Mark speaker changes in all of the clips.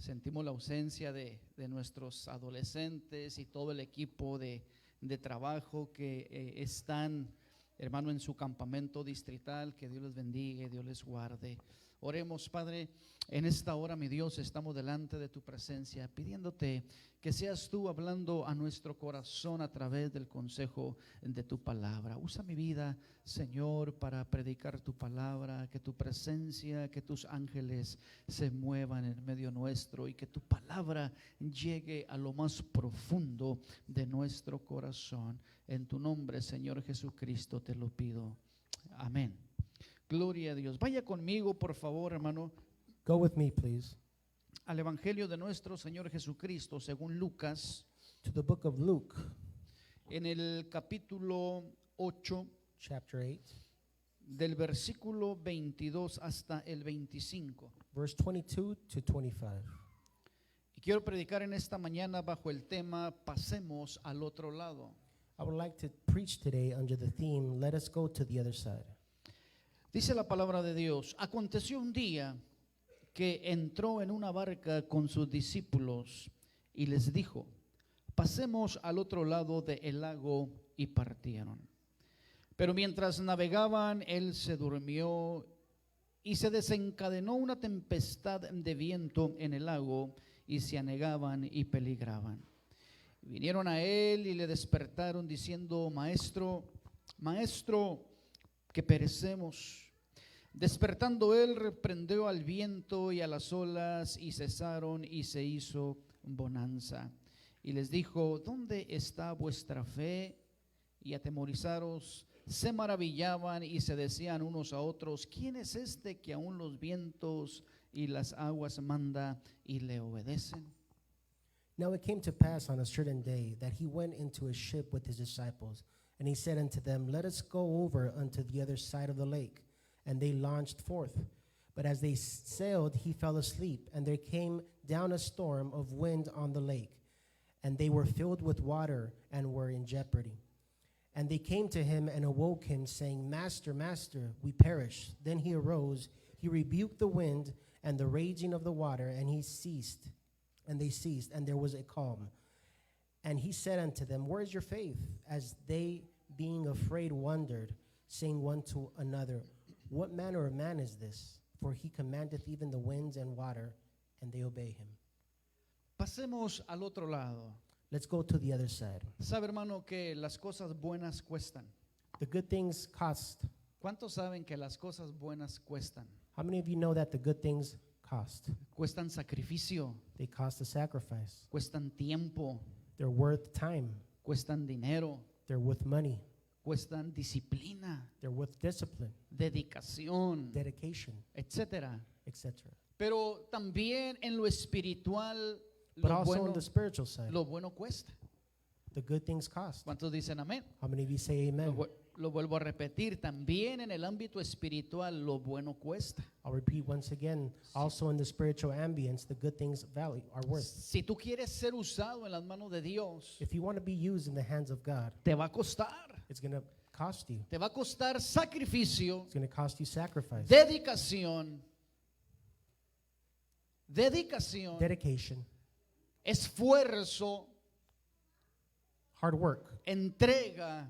Speaker 1: Sentimos la ausencia de nuestros adolescentes y todo el equipo de trabajo que están, hermano, en su campamento distrital. Que Dios les bendiga y Dios les guarde. Oremos, Padre, en esta hora, mi Dios, estamos delante de tu presencia, pidiéndote que seas tú hablando a nuestro corazón a través del consejo de tu palabra. Usa mi vida, Señor, para predicar tu palabra, que tu presencia, que tus ángeles se muevan en medio nuestro y que tu palabra llegue a lo más profundo de nuestro corazón. En tu nombre, Señor Jesucristo, te lo pido. Amén. Gloria a Dios. Vaya conmigo, por favor, hermano.
Speaker 2: Go with me, please,
Speaker 1: Al Evangelio de nuestro Señor Jesucristo, según Lucas,
Speaker 2: to the book of Luke,
Speaker 1: en el capítulo 8,
Speaker 2: chapter 8,
Speaker 1: del versículo 22 hasta el 25.
Speaker 2: verse 22 to 25.
Speaker 1: Y quiero predicar en esta mañana bajo el tema Pasemos al otro lado.
Speaker 2: I would like to preach today under the theme, Let us go to the other side.
Speaker 1: Dice la palabra de Dios: aconteció un día que entró en una barca con sus discípulos y les dijo: pasemos al otro lado del lago, y partieron. Pero mientras navegaban, él se durmió y se desencadenó una tempestad de viento en el lago, y se anegaban y peligraban. Vinieron a él y le despertaron diciendo: Maestro, Maestro, que perecemos. Despertando él, reprendió al viento y a las olas, y cesaron, y se hizo bonanza. Y les dijo: ¿dónde está vuestra fe? Y atemorizados se maravillaban y se decían unos a otros: ¿quién es este que aún los vientos y las aguas manda y le obedecen?
Speaker 2: Now it came to pass on a certain day that he went into a ship with his disciples, and he said unto them, Let us go over unto the other side of the lake. And they launched forth. But as they sailed, he fell asleep, and there came down a storm of wind on the lake, and they were filled with water and were in jeopardy. And they came to him and awoke him, saying, Master, Master, we perish. Then he arose, he rebuked the wind and the raging of the water, and they ceased, and there was a calm. And he said unto them, Where is your faith? As they, being afraid, wondered, saying one to another, What manner of man is this? For he commandeth even the winds and water, and they obey him.
Speaker 1: Pasemos al otro lado.
Speaker 2: Let's go to the other side.
Speaker 1: ¿Sabe, hermano, que las cosas buenas cuestan?
Speaker 2: The good things cost.
Speaker 1: ¿Cuántos saben que las cosas buenas cuestan?
Speaker 2: How many of you know that the good things cost?
Speaker 1: Cuestan sacrificio,
Speaker 2: They cost a sacrifice.
Speaker 1: cuestan tiempo,
Speaker 2: They're worth time.
Speaker 1: cuestan dinero,
Speaker 2: They're worth money.
Speaker 1: cuestan disciplina,
Speaker 2: They're worth discipline,
Speaker 1: dedicación,
Speaker 2: dedication,
Speaker 1: etcétera.
Speaker 2: etc.
Speaker 1: Pero también en lo espiritual,
Speaker 2: But also on the spiritual side,
Speaker 1: lo bueno cuesta.
Speaker 2: the good things cost.
Speaker 1: ¿Cuántos dicen amén?
Speaker 2: How many of you say amen?
Speaker 1: Lo vuelvo a repetir, también en el ámbito espiritual lo bueno cuesta.
Speaker 2: I'll repeat once again, also in the spiritual ambience, the good things are worth.
Speaker 1: Si tú quieres ser usado en las manos de Dios,
Speaker 2: If you want to be used in the hands of God,
Speaker 1: te va a costar.
Speaker 2: it's going to cost you.
Speaker 1: Te va a costar sacrificio,
Speaker 2: It's going to cost you sacrifice,
Speaker 1: dedicación,
Speaker 2: dedication,
Speaker 1: esfuerzo,
Speaker 2: hard work,
Speaker 1: entrega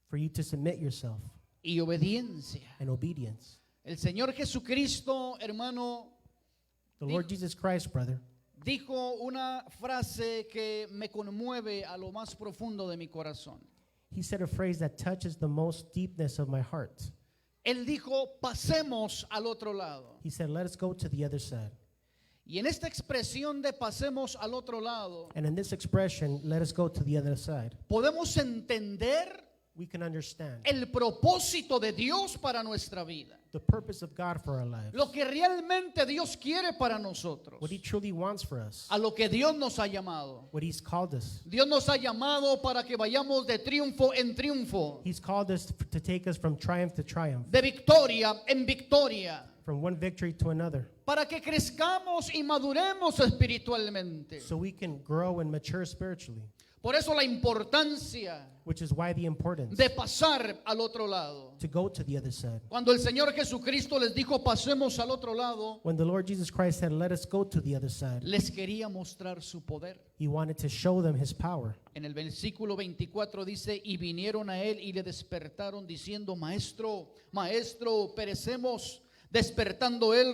Speaker 2: for you to submit yourself
Speaker 1: y obediencia.
Speaker 2: and obedience.
Speaker 1: El Señor Jesucristo, hermano,
Speaker 2: The Lord Jesus Christ, brother,
Speaker 1: dijo una frase que me conmueve a lo más profundo de mi corazón.
Speaker 2: he said a phrase that touches the most deepness of my heart.
Speaker 1: Él dijo: pasemos al otro lado.
Speaker 2: He said, let us go to the other side.
Speaker 1: Y en esta expresión de pasemos al otro lado,
Speaker 2: And in this expression, let us go to the other side,
Speaker 1: podemos entender
Speaker 2: we can understand
Speaker 1: el propósito de Dios para nuestra vida.
Speaker 2: the purpose of God for our lives,
Speaker 1: Lo que realmente Dios quiere para nosotros.
Speaker 2: what he truly wants for us,
Speaker 1: A lo que Dios nos ha llamado.
Speaker 2: what he's called us.
Speaker 1: Dios nos ha llamado para que vayamos de triunfo en triunfo,
Speaker 2: He's called us to take us from triumph to triumph,
Speaker 1: de victoria en victoria.
Speaker 2: from one victory to another,
Speaker 1: para que crezcamos y maduremos espiritualmente.
Speaker 2: so we can grow and mature spiritually,
Speaker 1: Por eso la importancia
Speaker 2: which is why the importance
Speaker 1: de pasar al otro lado.
Speaker 2: to go to the other side.
Speaker 1: Cuando el Señor Jesucristo les dijo pasemos al otro lado,
Speaker 2: When the Lord Jesus Christ said, let us go to the other side,
Speaker 1: les quería mostrar su poder.
Speaker 2: he wanted to show them his power.
Speaker 1: En el versículo 24 dice, y vinieron a él y le despertaron diciendo, maestro, maestro, perecemos. Despertando él,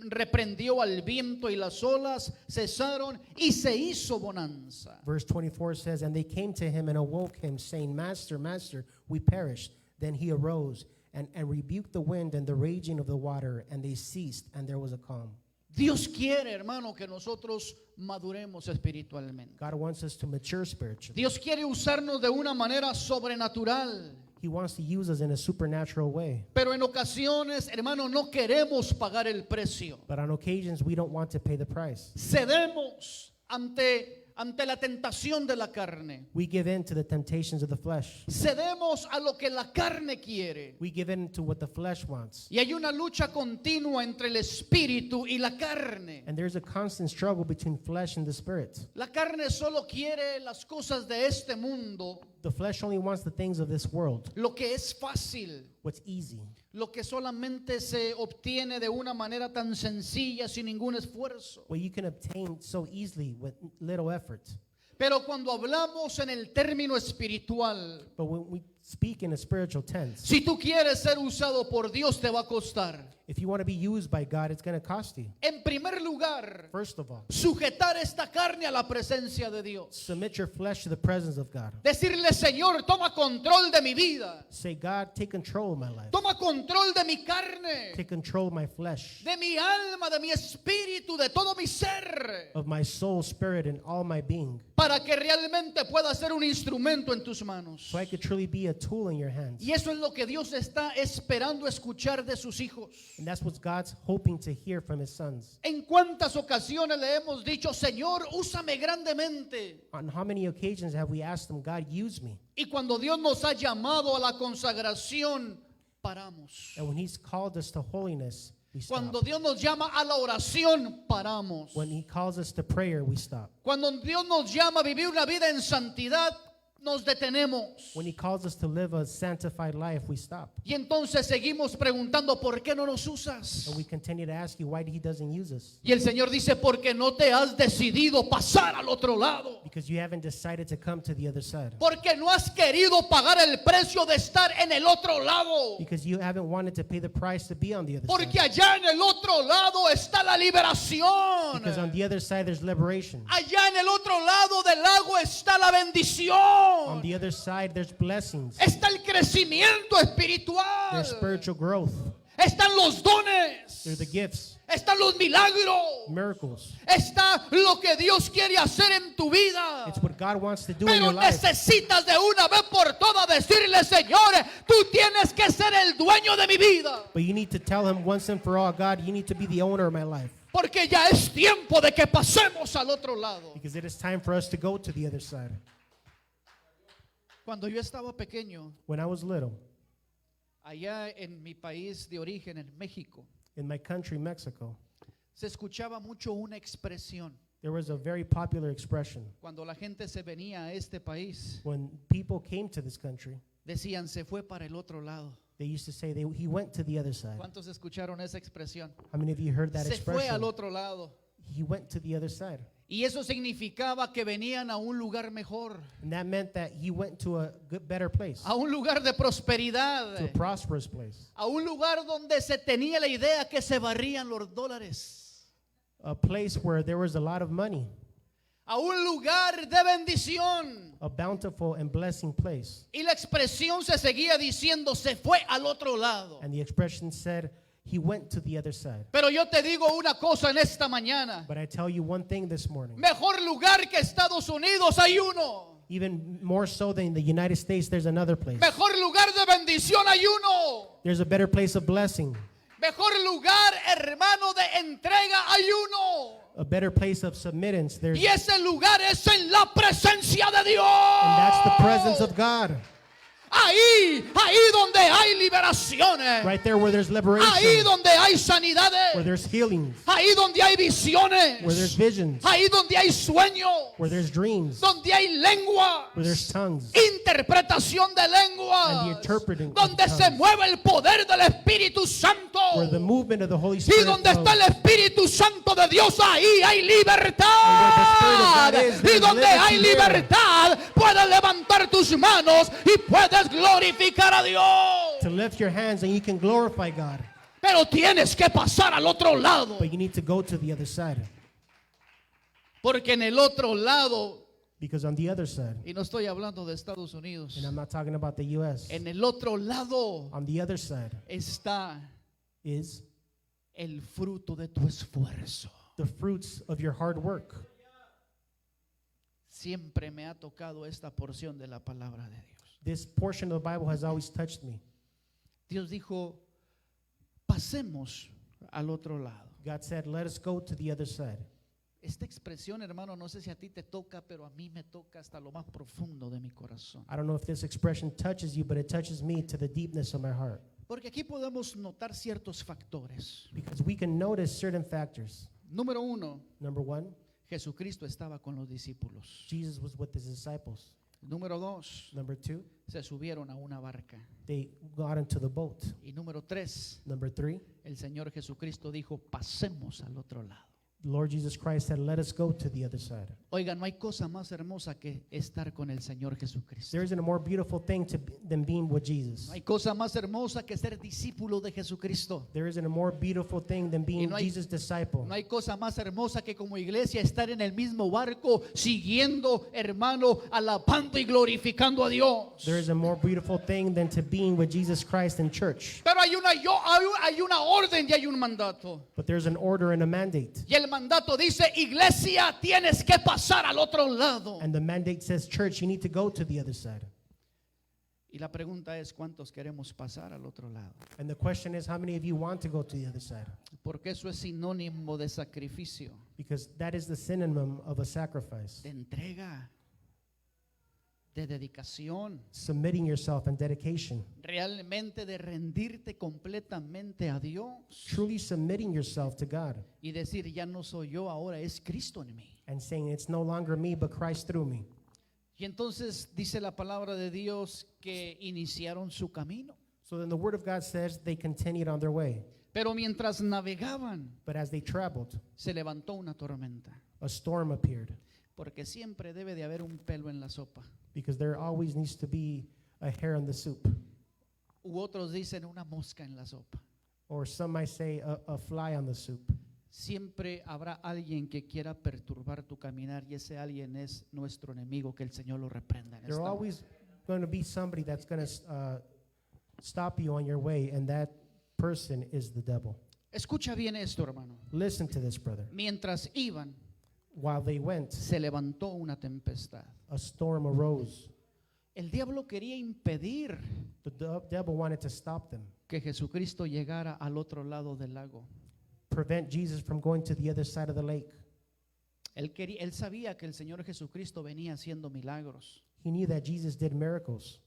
Speaker 1: reprendió al viento y las olas cesaron y se hizo bonanza.
Speaker 2: Verse 24 says, and they came to him and awoke him, saying, Master, Master, we perished. Then he arose and rebuked the wind and the raging of the water, and they ceased, and there was a calm.
Speaker 1: Dios quiere, hermano, que nosotros maduremos espiritualmente.
Speaker 2: God wants us to mature spiritually.
Speaker 1: Dios quiere usarnos de una manera sobrenatural.
Speaker 2: He wants to use us in a supernatural way.
Speaker 1: Pero en ocasiones, hermano, no queremos pagar el precio.
Speaker 2: But on occasions, we don't want to pay the price.
Speaker 1: Cedemos ante la tentación de la carne.
Speaker 2: We give in to the temptations of the flesh.
Speaker 1: Cedemos a lo que la carne quiere.
Speaker 2: We give in to what the flesh wants.
Speaker 1: Y hay una lucha continua entre el espíritu y la carne.
Speaker 2: And there's a constant struggle between flesh and the spirit.
Speaker 1: La carne solo quiere las cosas de este mundo,
Speaker 2: The flesh only wants the things of this world,
Speaker 1: lo que es fácil,
Speaker 2: what's easy,
Speaker 1: lo que solamente se obtiene de una manera tan sencilla sin ningún esfuerzo.
Speaker 2: what you can obtain so easily with little effort.
Speaker 1: Pero cuando hablamos en el término espiritual,
Speaker 2: But when we speak in a spiritual tense,
Speaker 1: si tú quieres ser usado por Dios, te va a costar.
Speaker 2: if you want to be used by God, it's going to cost you.
Speaker 1: En primer lugar,
Speaker 2: First of all,
Speaker 1: sujetar esta carne a la presencia de Dios.
Speaker 2: submit your flesh to the presence of God.
Speaker 1: Decirle, Señor, toma control de mi vida.
Speaker 2: Say, God, take control of my life.
Speaker 1: Toma control de mi carne,
Speaker 2: Take control of my flesh,
Speaker 1: de mi alma, de mi espíritu, de todo mi ser,
Speaker 2: of my soul, spirit, and all my being,
Speaker 1: para que realmente pueda ser un instrumento en tus manos.
Speaker 2: so I could truly be a tool in your hands.
Speaker 1: Y eso es lo que Dios está esperando escuchar de sus hijos.
Speaker 2: And that's what God's hoping to hear from his sons.
Speaker 1: ¿En cuántas ocasiones le hemos dicho, Señor, úsame grandemente?
Speaker 2: On how many occasions have we asked him, God, use me?
Speaker 1: Y cuando Dios nos ha llamado a la consagración, paramos.
Speaker 2: And when he's called us to holiness, we stop.
Speaker 1: Cuando Dios nos llama a la oración, paramos.
Speaker 2: When he calls us to prayer, we stop.
Speaker 1: Cuando Dios nos llama a vivir una vida en santidad, nos detenemos.
Speaker 2: When he calls us to live a sanctified life, we stop.
Speaker 1: Y entonces seguimos preguntando, ¿por qué no nos usas?
Speaker 2: And we continue to ask you why he doesn't use us.
Speaker 1: Y el Señor dice, porque no te has decidido pasar al otro lado.
Speaker 2: Because you haven't decided to come to the other side.
Speaker 1: Porque no has querido pagar el precio de estar en el otro lado.
Speaker 2: Because you haven't wanted to pay the price to be on the other
Speaker 1: Porque
Speaker 2: side.
Speaker 1: allá en el otro lado está la liberación.
Speaker 2: Because on the other side, there's liberation.
Speaker 1: Allá en el otro lado del lago está la bendición.
Speaker 2: On the other side, there's blessings.
Speaker 1: Está el crecimiento espiritual.
Speaker 2: There's spiritual growth.
Speaker 1: Están los dones.
Speaker 2: There's the gifts,
Speaker 1: Están los milagros.
Speaker 2: miracles.
Speaker 1: Está lo que Dios quiere hacer en tu vida.
Speaker 2: It's what God wants to do in
Speaker 1: Pero
Speaker 2: your life.
Speaker 1: necesitas de una vez por todas decirle, Señor, tú tienes que ser el dueño de mi vida.
Speaker 2: But you need to tell him once and for all, God, you need to be the owner of my life.
Speaker 1: Porque ya es tiempo de que pasemos al otro lado.
Speaker 2: Because it is time for us to go to the other side.
Speaker 1: Cuando yo estaba pequeño,
Speaker 2: When I was little,
Speaker 1: allá en mi país de origen, en México,
Speaker 2: in my country, Mexico,
Speaker 1: se escuchaba mucho una expresión.
Speaker 2: there was a very popular expression.
Speaker 1: Cuando la gente se venía a este país,
Speaker 2: When people came to this country,
Speaker 1: decían, se fue para el otro lado.
Speaker 2: they used to say he went to the other side.
Speaker 1: ¿Cuántos escucharon esa expresión?
Speaker 2: How many of you heard that
Speaker 1: Se fue al
Speaker 2: expression?
Speaker 1: otro lado.
Speaker 2: He went to the other side.
Speaker 1: Y eso significaba que venían a un lugar mejor,
Speaker 2: And that meant that he went to a good, better place,
Speaker 1: a un lugar de prosperidad,
Speaker 2: to a prosperous place,
Speaker 1: a un lugar donde se tenía la idea que se barrían los dólares,
Speaker 2: a place where there was a lot of money,
Speaker 1: a un lugar de bendición.
Speaker 2: a bountiful and blessing place.
Speaker 1: Y la expresión se seguía diciendo, se fue al otro lado.
Speaker 2: And the expression said, he went to the other side.
Speaker 1: Pero yo te digo una cosa en esta mañana.
Speaker 2: But I tell you one thing this morning.
Speaker 1: Mejor lugar que Estados Unidos hay uno.
Speaker 2: Even more so than the United States, there's another place.
Speaker 1: Mejor lugar de bendición hay uno.
Speaker 2: There's a better place of blessing,
Speaker 1: Mejor lugar, hermano, de entrega hay uno.
Speaker 2: a better place of submittance. There's,
Speaker 1: Y ese lugar es en la presencia de Dios.
Speaker 2: and that's the presence of God.
Speaker 1: Ahí donde hay liberaciones.
Speaker 2: Right there where there's liberation,
Speaker 1: Ahí donde hay
Speaker 2: where
Speaker 1: sanidades.
Speaker 2: there's healings,
Speaker 1: Ahí donde hay visiones.
Speaker 2: where there's visions,
Speaker 1: Ahí donde hay sueños.
Speaker 2: where there's dreams,
Speaker 1: Donde hay lengua.
Speaker 2: where there's tongues,
Speaker 1: Interpretación de
Speaker 2: and the
Speaker 1: lenguas.
Speaker 2: interpreting of
Speaker 1: Donde se
Speaker 2: tongues,
Speaker 1: mueve el poder del Espíritu Santo.
Speaker 2: where the movement of the Holy
Speaker 1: Y
Speaker 2: Spirit
Speaker 1: donde
Speaker 2: flows.
Speaker 1: está el Espíritu Santo de Dios, ahí hay
Speaker 2: And where the
Speaker 1: libertad.
Speaker 2: Spirit of God is,
Speaker 1: Y
Speaker 2: there's
Speaker 1: donde hay
Speaker 2: liberty there.
Speaker 1: libertad, puedes levantar tus manos y puedes glorificar a Dios.
Speaker 2: To lift your hands and you can glorify God,
Speaker 1: Pero tienes que pasar al otro lado.
Speaker 2: but you need to go to the other side,
Speaker 1: Porque en el otro lado,
Speaker 2: because on the other side,
Speaker 1: y no estoy hablando de Estados Unidos,
Speaker 2: and I'm not talking about the U.S.,
Speaker 1: en el otro lado
Speaker 2: on the other side
Speaker 1: está
Speaker 2: is
Speaker 1: el fruto de tu esfuerzo.
Speaker 2: the fruits of your hard work.
Speaker 1: Siempre me ha tocado esta porción de la palabra de Dios.
Speaker 2: This portion of the Bible has always touched me.
Speaker 1: Dios dijo, pasemos al otro lado.
Speaker 2: God said, let us go to the other side.
Speaker 1: Esta expresión, hermano, no sé si a ti te toca, pero a mí me toca hasta lo más profundo de mi corazón.
Speaker 2: I don't know if this expression touches you, but it touches me to the deepness of my heart.
Speaker 1: Porque aquí podemos notar ciertos factores.
Speaker 2: Because we can notice certain factors.
Speaker 1: Número uno,
Speaker 2: Number one,
Speaker 1: Jesucristo estaba con los discípulos.
Speaker 2: Jesus was with his disciples.
Speaker 1: Número dos,
Speaker 2: Number two,
Speaker 1: se subieron a una barca.
Speaker 2: they got into the boat.
Speaker 1: Y número tres,
Speaker 2: Number three,
Speaker 1: el Señor Jesucristo dijo, pasemos al otro lado.
Speaker 2: Lord Jesus Christ said, let us go to the other side.
Speaker 1: Oiga, no hay cosa más hermosa que estar con el Señor Jesucristo.
Speaker 2: There isn't a more beautiful thing than being with Jesus.
Speaker 1: No hay cosa más hermosa que ser discípulo de Jesucristo.
Speaker 2: There isn't a more beautiful thing than being
Speaker 1: no hay-
Speaker 2: Jesus' disciple.
Speaker 1: No hay cosa más hermosa que como iglesia estar en el mismo barco, siguiendo, hermano, alabando y glorificando a Dios.
Speaker 2: There is a more beautiful thing than to being with Jesus Christ in church.
Speaker 1: Pero hay una orden y hay un mandato.
Speaker 2: But there's an order and a mandate.
Speaker 1: Y el mandato dice, iglesia, tienes que pasar al otro lado.
Speaker 2: And the mandate says, church, you need to go to the other side.
Speaker 1: Y la pregunta es, ¿cuántos queremos pasar al otro lado?
Speaker 2: And the question is, how many of you want to go to the other side?
Speaker 1: Porque eso es sinónimo de sacrificio,
Speaker 2: Because that is the synonym of a sacrifice.
Speaker 1: de entrega, de dedicación,
Speaker 2: Submitting yourself and dedication.
Speaker 1: realmente de rendirte completamente a Dios
Speaker 2: Truly submitting yourself to God.
Speaker 1: y decir, ya no soy yo, ahora es Cristo en mí.
Speaker 2: And saying, it's no longer me, but Christ through me.
Speaker 1: Y entonces dice la palabra de Dios que iniciaron su camino.
Speaker 2: So then the word of God says they continued on their way.
Speaker 1: Pero mientras navegaban,
Speaker 2: But as they traveled,
Speaker 1: se levantó una tormenta.
Speaker 2: a storm appeared.
Speaker 1: Porque siempre debe de haber un pelo en la sopa.
Speaker 2: Because there always needs to be a hair in the soup.
Speaker 1: U otros dicen una mosca en la sopa.
Speaker 2: Or some might say a fly on the soup.
Speaker 1: Siempre habrá alguien que quiera perturbar tu caminar y ese alguien es nuestro enemigo, que el Señor lo reprenda. En
Speaker 2: There's
Speaker 1: esta hora.
Speaker 2: always going to be somebody that's going to stop you on your way, and that person is the devil.
Speaker 1: Escucha bien esto, hermano.
Speaker 2: Listen to this, brother.
Speaker 1: Mientras iban,
Speaker 2: While they went,
Speaker 1: se levantó una tempestad.
Speaker 2: a storm arose.
Speaker 1: El diablo quería impedir
Speaker 2: The devil wanted to stop them,
Speaker 1: que Jesucristo llegara al otro lado del lago.
Speaker 2: prevent Jesus from going to the other side of the lake.
Speaker 1: Él sabía que el Señor Jesucristo venía haciendo milagros.
Speaker 2: He knew that Jesus did miracles.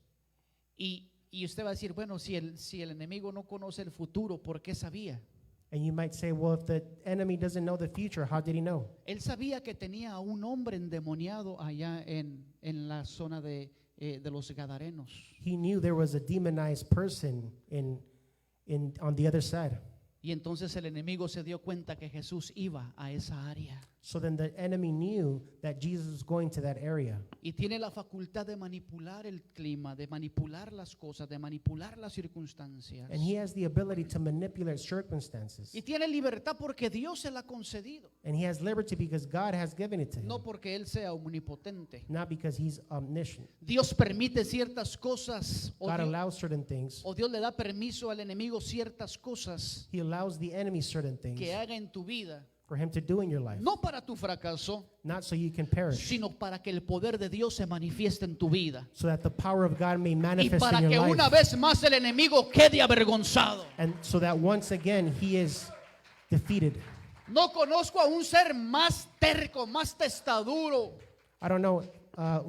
Speaker 1: Y usted va a decir, bueno, si el enemigo no conoce el futuro, ¿por qué sabía?
Speaker 2: And you might say, well, if the enemy doesn't know the future, how did he know?
Speaker 1: Él sabía que tenía a un hombre endemoniado allá en la zona de los Gadarenos.
Speaker 2: He knew there was a demonized person on the other side.
Speaker 1: Y entonces el enemigo se dio cuenta que Jesús iba a esa área.
Speaker 2: So then the enemy knew that Jesus was going to that area.
Speaker 1: Y tiene la facultad de manipular el clima, de manipular las cosas, de manipular las circunstancias.
Speaker 2: And he has the ability to manipulate circumstances.
Speaker 1: Y tiene libertad porque Dios se la ha concedido,
Speaker 2: And he has liberty because God has given it to him.
Speaker 1: no porque Él sea omnipotente.
Speaker 2: Not because he's omniscient.
Speaker 1: Dios permite ciertas cosas
Speaker 2: God allows certain things.
Speaker 1: o Dios le da permiso al enemigo ciertas cosas
Speaker 2: He allows the enemy certain things
Speaker 1: que haga en tu vida,
Speaker 2: for him to do in your life.
Speaker 1: no para tu fracaso,
Speaker 2: Not so you can perish.
Speaker 1: sino para que el poder de Dios se manifieste en tu vida.
Speaker 2: So that the power of God may
Speaker 1: Y
Speaker 2: manifest
Speaker 1: para
Speaker 2: in
Speaker 1: que
Speaker 2: your
Speaker 1: una
Speaker 2: life.
Speaker 1: vez más el enemigo quede avergonzado.
Speaker 2: And so that once again he is defeated.
Speaker 1: No conozco a un ser más terco, más testaduro.
Speaker 2: I don't know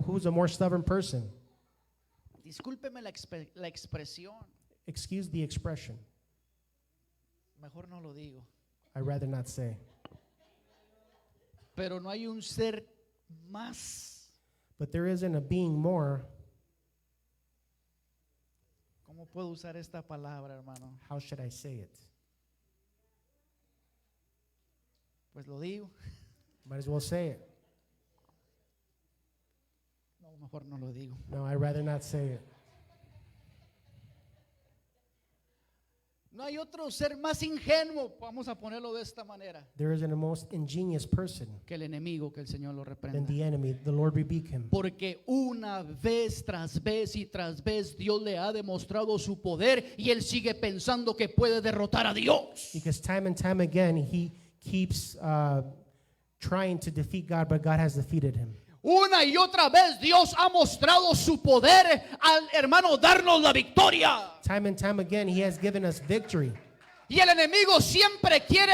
Speaker 2: who's a more stubborn person.
Speaker 1: discúlpeme la expresión,
Speaker 2: Excuse the expression.
Speaker 1: mejor no lo digo,
Speaker 2: I'd rather not say.
Speaker 1: pero no hay un ser más,
Speaker 2: But there isn't a being more.
Speaker 1: ¿cómo puedo usar esta palabra, hermano?
Speaker 2: How should I say it?
Speaker 1: Pues lo digo,
Speaker 2: Might as well say it.
Speaker 1: no, mejor no lo digo.
Speaker 2: No, I'd rather not say it.
Speaker 1: No hay otro ser más ingenuo, vamos a ponerlo de esta manera,
Speaker 2: There isn't a most ingenious person
Speaker 1: que el enemigo, que el Señor lo
Speaker 2: than
Speaker 1: reprenda.
Speaker 2: the enemy. The Lord rebuke him.
Speaker 1: Porque una vez tras vez y tras vez Dios le ha demostrado su poder y él sigue pensando que puede derrotar a Dios.
Speaker 2: Because time and time again, he keeps trying to defeat God, but God has defeated him.
Speaker 1: Una y otra vez Dios ha mostrado su poder al hermano darnos la victoria.
Speaker 2: Time and time again, he has given us victory.
Speaker 1: Y el enemigo siempre quiere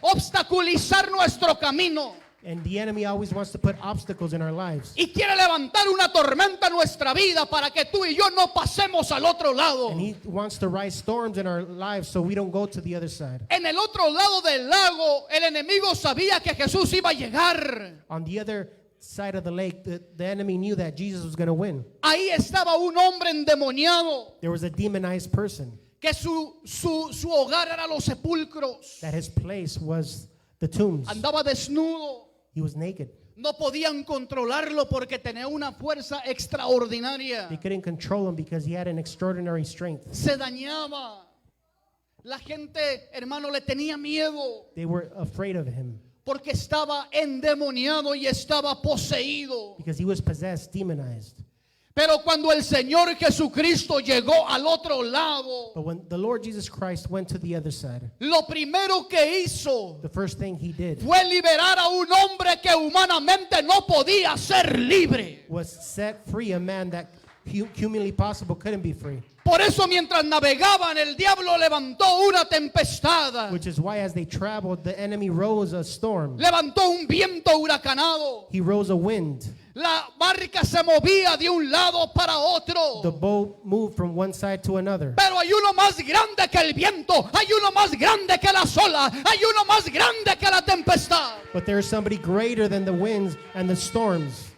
Speaker 1: obstaculizar nuestro camino.
Speaker 2: And the enemy always wants to put obstacles in our lives.
Speaker 1: Y quiere levantar una tormenta en nuestra vida para que tú y yo no pasemos al otro lado.
Speaker 2: And he wants to rise storms in our lives so we don't go to the other side.
Speaker 1: En el otro lado del lago, el enemigo sabía que Jesús iba a llegar.
Speaker 2: On the other side of the lake, the enemy knew that Jesus was going to win.
Speaker 1: Ahí estaba un hombre endemoniado,
Speaker 2: There was a demonized person,
Speaker 1: que su hogar era los sepulcros.
Speaker 2: that his place was the tombs.
Speaker 1: Andaba desnudo.
Speaker 2: He was naked.
Speaker 1: No podían controlarlo porque tenía una fuerza extraordinaria.
Speaker 2: They couldn't control him because he had an extraordinary strength.
Speaker 1: Se dañaba. La gente, hermano, le tenía miedo
Speaker 2: They were afraid of him
Speaker 1: porque estaba endemoniado y estaba poseído.
Speaker 2: because he was possessed, demonized.
Speaker 1: Pero cuando el Señor Jesucristo llegó al otro lado,
Speaker 2: But when the Lord Jesus Christ went to the other side,
Speaker 1: lo primero que hizo
Speaker 2: the first thing he did
Speaker 1: fue liberar a un hombre que humanamente no podía ser libre.
Speaker 2: was set free a man that humanly possible couldn't be free.
Speaker 1: Por eso mientras navegaban el diablo levantó una tempestad,
Speaker 2: Which is why as they traveled, the enemy rose a storm.
Speaker 1: levantó un viento huracanado.
Speaker 2: He rose a wind.
Speaker 1: La barca se movía de un lado para
Speaker 2: The
Speaker 1: otro.
Speaker 2: boat moved from one side to another.
Speaker 1: Pero hay uno más grande que el viento, hay uno más grande que la ola, hay uno más grande que la tempestad.
Speaker 2: But there is somebody greater than the winds and the storms,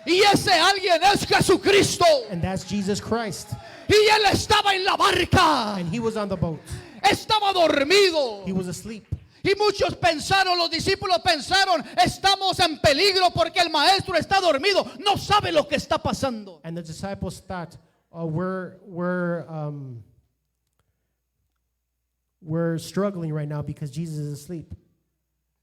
Speaker 1: Y ese alguien es Jesucristo.
Speaker 2: and that's Jesus Christ.
Speaker 1: Y él estaba en la barca,
Speaker 2: And he was on the boat.
Speaker 1: estaba dormido.
Speaker 2: He was asleep.
Speaker 1: Y muchos pensaron, los discípulos pensaron, estamos en peligro porque el maestro está dormido, no sabe lo que está pasando.
Speaker 2: And the disciples thought, we're struggling right now because Jesus is asleep.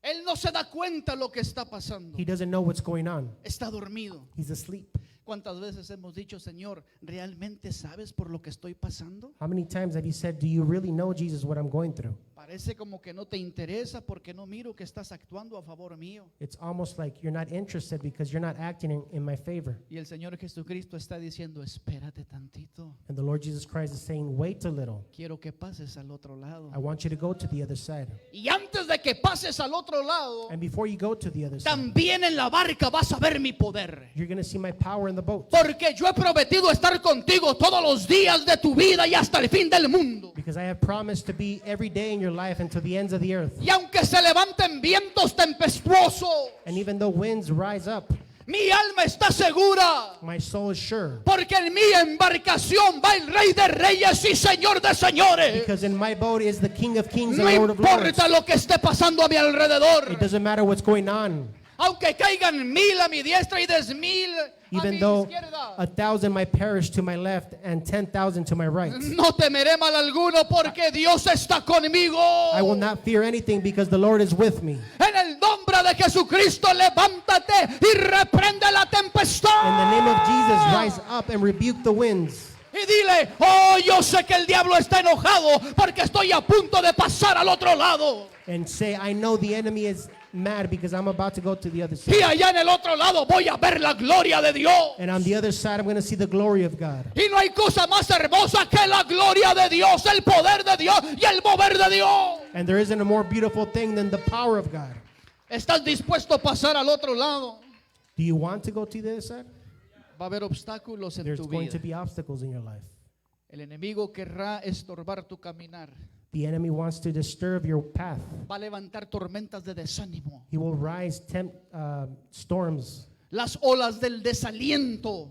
Speaker 1: Él no se da cuenta lo que está pasando.
Speaker 2: He doesn't know what's going on.
Speaker 1: Está dormido.
Speaker 2: He's asleep.
Speaker 1: ¿Cuántas veces hemos dicho, Señor, ¿realmente sabes por lo que estoy pasando?
Speaker 2: How many times have you said, do you really know, Jesus, what I'm going through?
Speaker 1: Parece como que no te interesa porque no miro que estás actuando a favor mío.
Speaker 2: It's almost like you're not interested because you're not acting in my favor.
Speaker 1: Y el Señor Jesucristo está diciendo, espérate tantito.
Speaker 2: And the Lord Jesus Christ is saying, wait a little.
Speaker 1: Quiero que pases al otro lado.
Speaker 2: I want you to go to the other side.
Speaker 1: Y antes de que pases al otro lado,
Speaker 2: And before you go to the other side,
Speaker 1: también en la barca vas a ver mi poder.
Speaker 2: you're going to see my power in the boat.
Speaker 1: Porque yo he prometido estar contigo todos los días de tu vida y hasta el fin del mundo.
Speaker 2: Because I have promised to be every day in your life and to the ends of the earth.
Speaker 1: Y aunque se levanten vientos tempestuosos,
Speaker 2: And even though winds rise up,
Speaker 1: mi alma está segura.
Speaker 2: my soul is sure.
Speaker 1: Porque en mi embarcación va el Rey de Reyes y Señor de Señores.
Speaker 2: Because in my boat is the King of Kings and
Speaker 1: No
Speaker 2: Lord of Lords.
Speaker 1: importa lo que esté pasando a mi alrededor.
Speaker 2: It doesn't matter what's going on.
Speaker 1: Aunque caigan 1000 a mi diestra y 10,000 a mi
Speaker 2: Even though
Speaker 1: izquierda.
Speaker 2: 1,000 might perish to my left and 10,000 to my right.
Speaker 1: No temeré mal alguno porque Dios está conmigo.
Speaker 2: I will not fear anything because the Lord is with me.
Speaker 1: En el nombre de Jesucristo, levántate y reprende la tempestad.
Speaker 2: In the name of Jesus, rise up and rebuke the winds.
Speaker 1: Y dile, oh, yo sé que el diablo está enojado porque estoy a punto de pasar al otro lado.
Speaker 2: And say, I know the enemy is mad because I'm about to go to the other
Speaker 1: Y
Speaker 2: side.
Speaker 1: allá en el otro lado voy a ver la gloria de Dios.
Speaker 2: And on the other side, I'm going to see the glory of God.
Speaker 1: Y no hay cosa más hermosa que la gloria de Dios, el poder de Dios y el mover de Dios.
Speaker 2: And there isn't a more beautiful thing than the power of God.
Speaker 1: ¿Estás dispuesto a pasar al otro lado?
Speaker 2: Do you want to go to the other side?
Speaker 1: Va a haber obstáculos en
Speaker 2: There's
Speaker 1: tu
Speaker 2: going
Speaker 1: vida.
Speaker 2: to be obstacles in your life.
Speaker 1: El enemigo querrá estorbar tu caminar.
Speaker 2: The enemy wants to disturb your path.
Speaker 1: Va a levantar tormentas de desánimo.
Speaker 2: He will rise storms.
Speaker 1: Las olas del desaliento,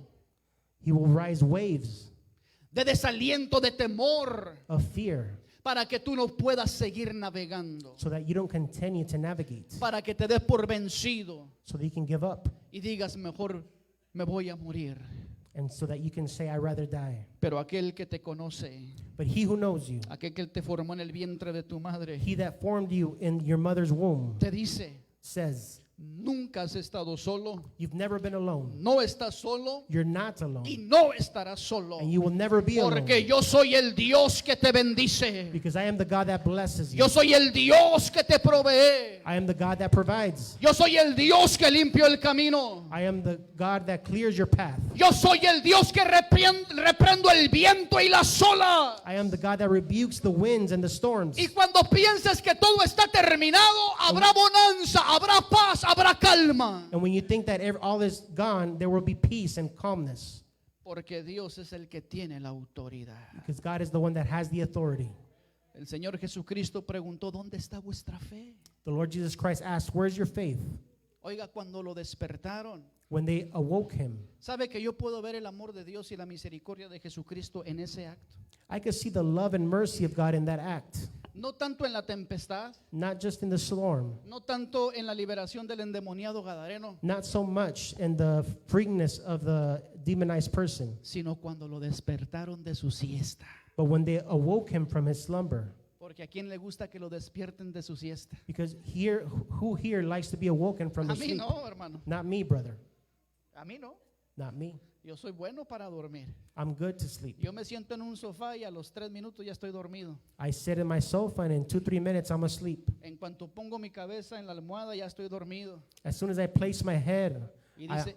Speaker 2: He will rise waves
Speaker 1: de desaliento, de temor,
Speaker 2: of fear
Speaker 1: para que tú no puedas seguir navegando,
Speaker 2: so that you don't continue to navigate,
Speaker 1: para que te des por vencido
Speaker 2: so that you can give up,
Speaker 1: y digas mejor me voy a morir.
Speaker 2: and so that you can say, I'd rather die.
Speaker 1: Pero aquel que te conoce,
Speaker 2: But he who knows you,
Speaker 1: aquel que te formó en el vientre de tu madre,
Speaker 2: he that formed you in your mother's womb,
Speaker 1: te dice,
Speaker 2: says,
Speaker 1: nunca has estado solo,
Speaker 2: you've never been alone.
Speaker 1: no estás solo
Speaker 2: You're not
Speaker 1: y
Speaker 2: alone.
Speaker 1: no estarás solo,
Speaker 2: And you will never be alone.
Speaker 1: porque yo soy el Dios que te bendice.
Speaker 2: Because I am the God that blesses you.
Speaker 1: Yo soy el Dios que te provee.
Speaker 2: I am the God that provides.
Speaker 1: Yo soy el Dios que limpio el camino.
Speaker 2: I am the God that clears your path.
Speaker 1: Yo soy el Dios que reprendo el viento y las olas.
Speaker 2: I am the God that rebukes the winds and the storms.
Speaker 1: Y cuando pienses que todo está terminado, habrá bonanza, habrá paz, habrá calma.
Speaker 2: And when you think that all is gone, there will be peace and calmness.
Speaker 1: Porque Dios es el que tiene la autoridad.
Speaker 2: Because God is the one that has the authority.
Speaker 1: El Señor Jesucristo preguntó, ¿dónde está vuestra fe?
Speaker 2: The Lord Jesus Christ asked, where's your faith?
Speaker 1: Oiga, cuando lo despertaron,
Speaker 2: When they awoke him,
Speaker 1: ¿sabe que yo puedo ver el amor de Dios y la misericordia de Jesucristo en ese acto?
Speaker 2: I could see the love and mercy of God in that act.
Speaker 1: No tanto en la tempestad,
Speaker 2: Not just in the storm,
Speaker 1: no tanto en la liberación del endemoniado Gadareno,
Speaker 2: not so much in the freeness of the demonized person,
Speaker 1: sino cuando lo despertaron de su siesta.
Speaker 2: but when they awoke him from his slumber.
Speaker 1: Porque a quién le gusta que lo despierten de su siesta.
Speaker 2: Because here, who here likes to be awoken from
Speaker 1: A
Speaker 2: the
Speaker 1: mí
Speaker 2: sleep?
Speaker 1: no, hermano.
Speaker 2: Not me, brother.
Speaker 1: A mí no.
Speaker 2: Not me.
Speaker 1: Yo soy bueno para dormir.
Speaker 2: I'm good to sleep.
Speaker 1: Yo me siento en un sofá y a los 3 minutos ya estoy dormido.
Speaker 2: I sit in my sofa and in 2-3 minutes I'm asleep.
Speaker 1: En cuanto pongo mi cabeza en la almohada ya estoy dormido.
Speaker 2: As soon as I place my head,
Speaker 1: Y dice,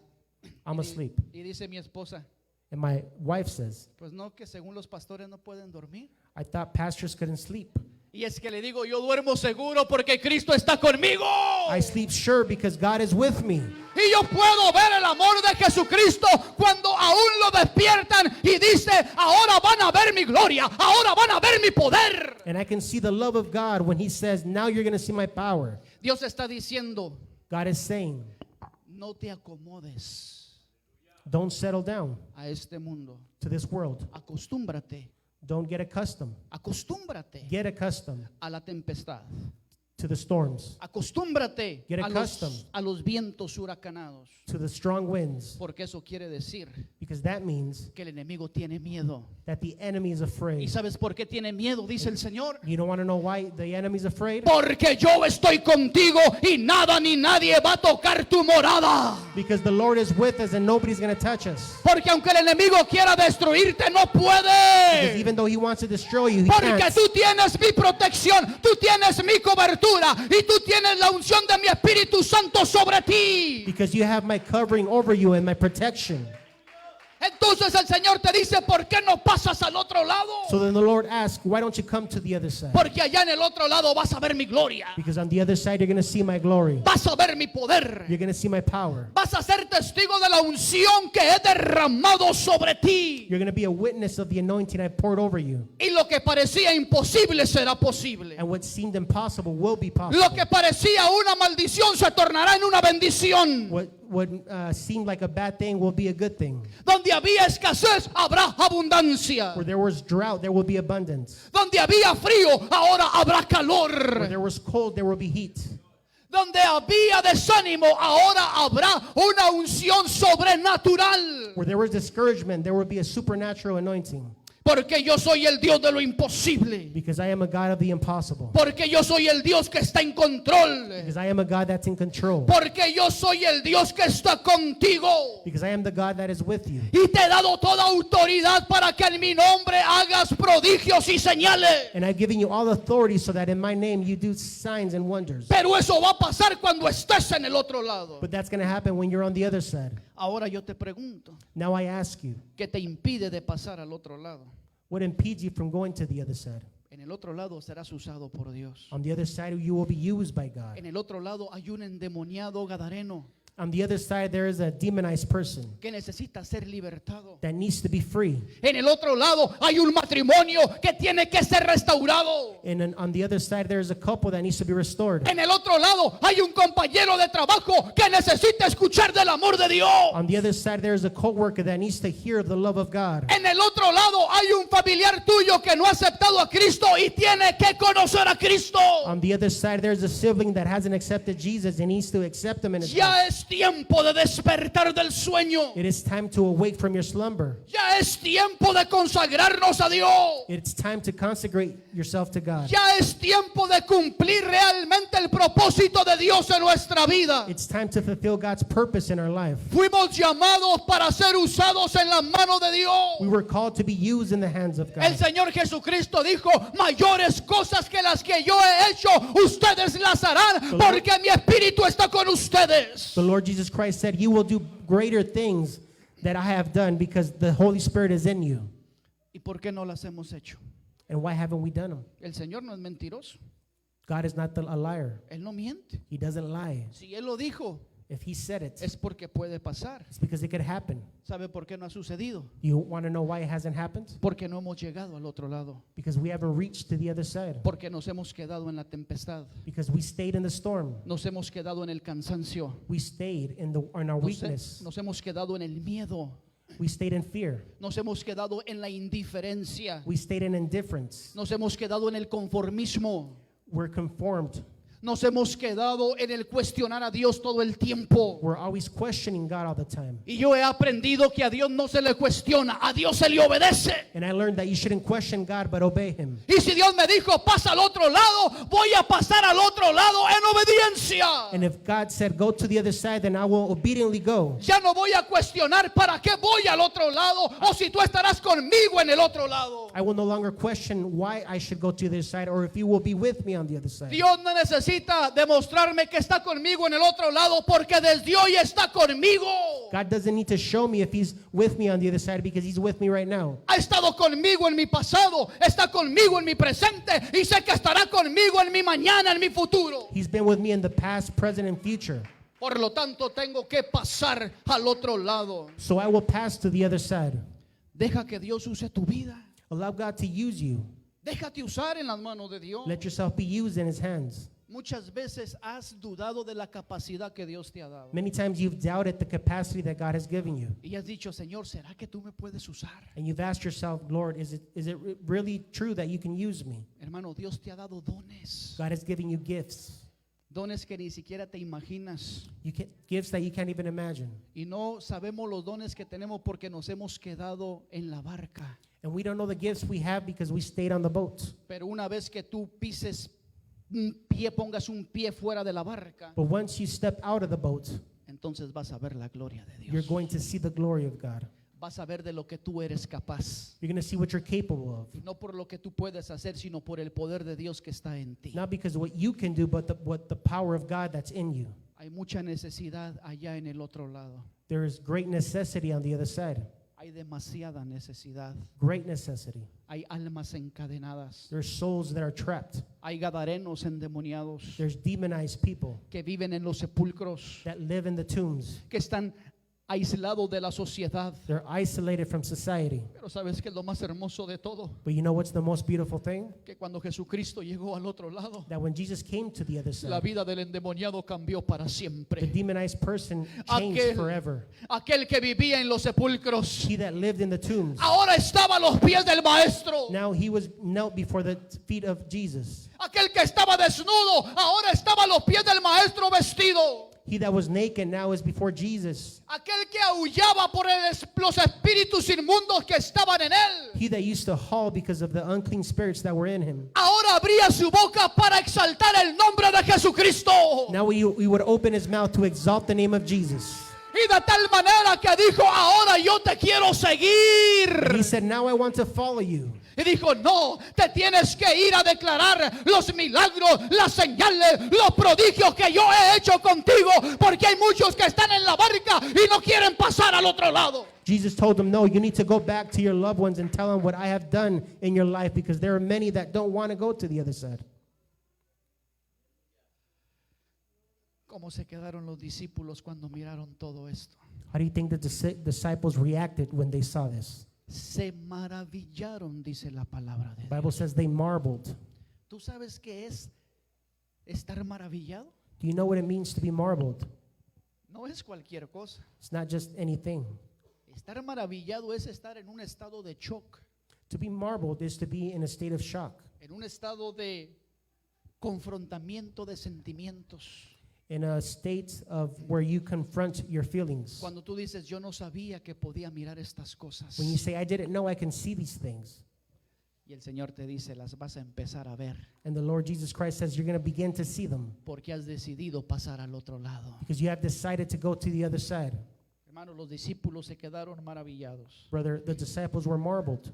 Speaker 2: I'm
Speaker 1: y-
Speaker 2: asleep.
Speaker 1: y dice mi esposa,
Speaker 2: And my wife says,
Speaker 1: pues no, que según los pastores no pueden dormir.
Speaker 2: I thought pastors couldn't sleep.
Speaker 1: Y es que le digo, yo duermo seguro porque Cristo está conmigo.
Speaker 2: I sleep sure because God is with me.
Speaker 1: Y yo puedo ver el amor de Jesucristo cuando aún lo despiertan y dice, ahora van a ver mi gloria, ahora van a ver mi poder.
Speaker 2: And I can see the love of God when he says, now you're going to see my power.
Speaker 1: Dios está diciendo,
Speaker 2: God is saying,
Speaker 1: no te acomodes
Speaker 2: don't settle down
Speaker 1: a este mundo.
Speaker 2: to this world.
Speaker 1: Acostúmbrate,
Speaker 2: Don't get accustomed.
Speaker 1: acostúmbrate
Speaker 2: Get accustomed
Speaker 1: a la tempestad.
Speaker 2: to the storms,
Speaker 1: Acostúmbrate
Speaker 2: Get
Speaker 1: a
Speaker 2: accustomed.
Speaker 1: a los vientos huracanados.
Speaker 2: to the strong winds,
Speaker 1: Porque eso quiere decir
Speaker 2: because that means
Speaker 1: que el enemigo tiene miedo.
Speaker 2: that the enemy is
Speaker 1: ¿Y
Speaker 2: afraid.
Speaker 1: sabes por qué tiene miedo? Dice el Señor.
Speaker 2: You don't want to know why the enemy's afraid?
Speaker 1: Porque yo estoy contigo y nada ni nadie va a tocar tu morada.
Speaker 2: Because the Lord is with us and nobody's going to touch us.
Speaker 1: Porque aunque el enemigo quiera destruirte, no
Speaker 2: Because
Speaker 1: puede.
Speaker 2: even though he wants to destroy you, he
Speaker 1: Porque
Speaker 2: can't.
Speaker 1: tú tienes mi protección, tú tienes mi cobertura y tú tienes la unción de mi Espíritu Santo sobre ti.
Speaker 2: Because you have my covering over you and my protection.
Speaker 1: Entonces el Señor te dice, ¿por qué no pasas al otro lado?
Speaker 2: So then the Lord asks, why don't you come to the other side?
Speaker 1: Porque allá en el otro lado vas a ver mi gloria.
Speaker 2: Because on the other side, you're going to see my glory.
Speaker 1: Vas a ver mi poder.
Speaker 2: You're going to see my power.
Speaker 1: Vas a ser testigo de la unción que he derramado sobre ti.
Speaker 2: You're going to be a witness of the anointing I poured over you.
Speaker 1: Y lo que parecía imposible será posible.
Speaker 2: And what seemed impossible will be possible.
Speaker 1: Lo que parecía una maldición se tornará en una bendición.
Speaker 2: What seemed like a bad thing will be a good thing.
Speaker 1: Donde había escasez, habrá abundancia.
Speaker 2: Where there was drought, there will be abundance.
Speaker 1: Donde había frío, ahora habrá
Speaker 2: Where
Speaker 1: calor.
Speaker 2: there was cold, there will be heat.
Speaker 1: Donde había desánimo, ahora habrá una unción sobrenatural.
Speaker 2: Where there was discouragement, there will be a supernatural anointing.
Speaker 1: Porque yo soy el Dios de lo imposible.
Speaker 2: Because I am a God of the impossible.
Speaker 1: Porque yo soy el Dios que está en control.
Speaker 2: Because I am a God that's in control.
Speaker 1: Porque yo soy el Dios que está contigo.
Speaker 2: Because I am the God that is with you.
Speaker 1: Y te he dado toda autoridad para que en mi nombre hagas prodigios y señales.
Speaker 2: And I've given you all authority so that in my name you do signs and wonders.
Speaker 1: Pero eso va a pasar cuando estés en el otro lado.
Speaker 2: But that's going to happen when you're on the other side.
Speaker 1: Ahora yo te pregunto,
Speaker 2: Now I ask you,
Speaker 1: ¿qué te impide de pasar al otro lado?
Speaker 2: what impedes you from going to the other side?
Speaker 1: En el otro lado serás usado por Dios.
Speaker 2: On the other side, you will be used by God.
Speaker 1: En el otro lado hay un endemoniado gadareno.
Speaker 2: On the other side, there is a demonized person
Speaker 1: que necesita ser libertado.
Speaker 2: that needs to be free.
Speaker 1: En el otro lado hay un matrimonio que tiene que ser restaurado.
Speaker 2: And then on the other side, there is a couple that needs to be restored.
Speaker 1: En el otro lado hay un compañero de trabajo que necesita escuchar del amor de Dios.
Speaker 2: On the other side, there is a coworker that needs to hear of the love of God.
Speaker 1: En el otro lado hay un familiar tuyo que no ha aceptado a Cristo y tiene que conocer a Cristo.
Speaker 2: On the other side, there's a sibling that hasn't accepted Jesus and needs to accept him in his life.
Speaker 1: Ya es tiempo de despertar del sueño.
Speaker 2: It is time to awake from your slumber.
Speaker 1: Ya es tiempo de consagrarnos a Dios.
Speaker 2: It's time to consecrate yourself to God.
Speaker 1: Ya es tiempo de cumplir realmente el propósito de Dios en nuestra vida.
Speaker 2: It's time to fulfill God's purpose in our life.
Speaker 1: Fuimos llamados para ser usados en las manos de Dios.
Speaker 2: We were called to be used in the hands of
Speaker 1: El
Speaker 2: God.
Speaker 1: Señor Jesucristo dijo, mayores cosas que las que yo he hecho, ustedes las harán, porque mi espíritu está con ustedes.
Speaker 2: The Lord Jesus Christ said, "You will do greater things that I have done because the Holy Spirit is in you."
Speaker 1: ¿Y por qué no las hemos hecho?
Speaker 2: And why haven't we done them?
Speaker 1: El Señor no es mentiroso.
Speaker 2: God is not a liar.
Speaker 1: Él no miente.
Speaker 2: He doesn't lie.
Speaker 1: Si Él lo dijo,
Speaker 2: If he said it,
Speaker 1: es porque puede pasar.
Speaker 2: it's because it could happen.
Speaker 1: ¿Sabe por qué no ha sucedido?
Speaker 2: You want to know why it hasn't happened?
Speaker 1: Porque no hemos llegado al otro lado.
Speaker 2: Because we haven't reached to the other side.
Speaker 1: Porque nos hemos quedado en la tempestad.
Speaker 2: Because we stayed in the storm.
Speaker 1: Nos hemos quedado en el cansancio.
Speaker 2: We stayed in our weakness.
Speaker 1: Nos hemos quedado en el miedo.
Speaker 2: We stayed in fear.
Speaker 1: Nos hemos quedado en la indiferencia.
Speaker 2: We stayed in indifference.
Speaker 1: Nos hemos quedado en el conformismo.
Speaker 2: We're conformed.
Speaker 1: Nos hemos quedado en el cuestionar a Dios todo el tiempo.
Speaker 2: We're always questioning God all the time.
Speaker 1: Y yo he aprendido que a Dios no se le cuestiona, a Dios se le obedece.
Speaker 2: And I learned that you shouldn't question God, but obey him.
Speaker 1: Y si Dios me dijo, pasa al otro lado, voy a pasar al otro lado en obediencia.
Speaker 2: And if God said, go to the other side, then I will obediently go.
Speaker 1: Ya no voy a cuestionar para qué voy al otro lado o si tú estarás conmigo en el otro lado.
Speaker 2: I will no longer question why I should go to the other side or if you will be with me on the other side.
Speaker 1: Dios no necesita demostrarme que está conmigo en el otro lado porque desde hoy está conmigo.
Speaker 2: God doesn't need to show me if he's with me on the other side because he's with me right now.
Speaker 1: Ha estado conmigo en mi pasado, está conmigo en mi presente y sé que estará conmigo en mi mañana, en mi futuro.
Speaker 2: He's been with me in the past, present, and future.
Speaker 1: Por lo tanto, tengo que pasar al otro lado.
Speaker 2: So I will pass to the other side.
Speaker 1: Deja que Dios use tu vida.
Speaker 2: Allow God to use you.
Speaker 1: Déjate usar en las manos de Dios.
Speaker 2: Let yourself be used in his hands.
Speaker 1: Muchas veces has dudado de la capacidad que Dios te ha dado.
Speaker 2: Many times you've doubted the capacity that God has given you.
Speaker 1: Y has dicho, Señor, ¿será que tú me puedes usar?
Speaker 2: And you've asked yourself, Lord, is it really true that you can use me?
Speaker 1: Hermano, Dios te ha dado dones.
Speaker 2: God has given you gifts.
Speaker 1: Dones que ni siquiera te imaginas.
Speaker 2: Gifts that you can't even imagine.
Speaker 1: Y no sabemos los dones que tenemos porque nos hemos quedado en la barca.
Speaker 2: And we don't know the gifts we have because we stayed on the boat.
Speaker 1: Pero una vez que tú pises un pie, pongas un pie fuera de la barca,
Speaker 2: But once you step out of the boat,
Speaker 1: entonces vas a ver la gloria de
Speaker 2: you're
Speaker 1: Dios.
Speaker 2: going to see the glory of God.
Speaker 1: Vas a ver de lo que tú eres capaz.
Speaker 2: You're going to see what you're capable of.
Speaker 1: Y no por lo que tú puedes hacer, sino por el poder de Dios que está en ti.
Speaker 2: Not because of what you can do, but what the power of God that's in you.
Speaker 1: Hay mucha necesidad allá en el otro lado.
Speaker 2: There is great necessity on the other side.
Speaker 1: Hay demasiada necesidad.
Speaker 2: Great necessity.
Speaker 1: Hay almas encadenadas.
Speaker 2: There's souls that are trapped.
Speaker 1: Hay gadarenos endemoniados
Speaker 2: There's demonized people
Speaker 1: que viven en los sepulcros,
Speaker 2: that live in the tombs.
Speaker 1: que están aislados de la sociedad.
Speaker 2: They're isolated from society.
Speaker 1: Pero ¿sabes qué es lo más hermoso de todo?
Speaker 2: But you know what's the most beautiful thing?
Speaker 1: Que cuando Jesucristo llegó al otro lado,
Speaker 2: That when Jesus came to the other
Speaker 1: la
Speaker 2: side,
Speaker 1: vida del endemoniado cambió para
Speaker 2: the
Speaker 1: siempre.
Speaker 2: demonized person changed forever.
Speaker 1: Aquel que vivía en los sepulcros,
Speaker 2: He that lived in the tombs,
Speaker 1: ahora estaba a los pies del maestro.
Speaker 2: now he was knelt before the feet of Jesus.
Speaker 1: Aquel que estaba desnudo, ahora estaba a los pies del maestro vestido.
Speaker 2: He that was naked now is before Jesus.
Speaker 1: Aquel que aullaba por los espíritus inmundos que estaban en él,
Speaker 2: He that used to howl because of the unclean spirits that were in him.
Speaker 1: ahora abría su boca para exaltar el nombre de Jesucristo.
Speaker 2: Now he would open his mouth to exalt the name of Jesus.
Speaker 1: Y de tal manera que dijo, ahora yo te quiero seguir.
Speaker 2: He said, now I want to follow you.
Speaker 1: Y dijo, no, te tienes que ir a declarar los milagros, las señales, los prodigios que yo he hecho contigo, porque hay muchos que están en la barca y no quieren pasar al otro lado.
Speaker 2: Jesus told him, no, you need to go back to your loved ones and tell them what I have done in your life, because there are many that don't want to go to the other side.
Speaker 1: ¿Cómo se quedaron los discípulos cuando miraron todo esto?
Speaker 2: How do you think the disciples reacted when they saw this?
Speaker 1: Se maravillaron, dice la palabra de
Speaker 2: The
Speaker 1: Dios.
Speaker 2: Bible says they marveled.
Speaker 1: ¿Tú sabes qué es estar maravillado?
Speaker 2: Do you know what it means to be marveled?
Speaker 1: No es cualquier cosa.
Speaker 2: It's not just anything.
Speaker 1: Estar maravillado es estar en un estado de shock,
Speaker 2: To be marveled is to be in a state of shock,
Speaker 1: en un estado de confrontamiento de sentimientos.
Speaker 2: in a state of where you confront your feelings.
Speaker 1: Cuando tú dices, yo no sabía que podía mirar estas cosas.
Speaker 2: When you say, I didn't know I can see these things.
Speaker 1: Y el Señor te dice, las vas a empezar a ver
Speaker 2: And the Lord Jesus Christ says you're going to begin to see them
Speaker 1: porque has decidido pasar al otro lado.
Speaker 2: because you have decided to go to the other side.
Speaker 1: Hermanos, los discípulos se quedaron maravillados.
Speaker 2: Brother, the disciples were marveled.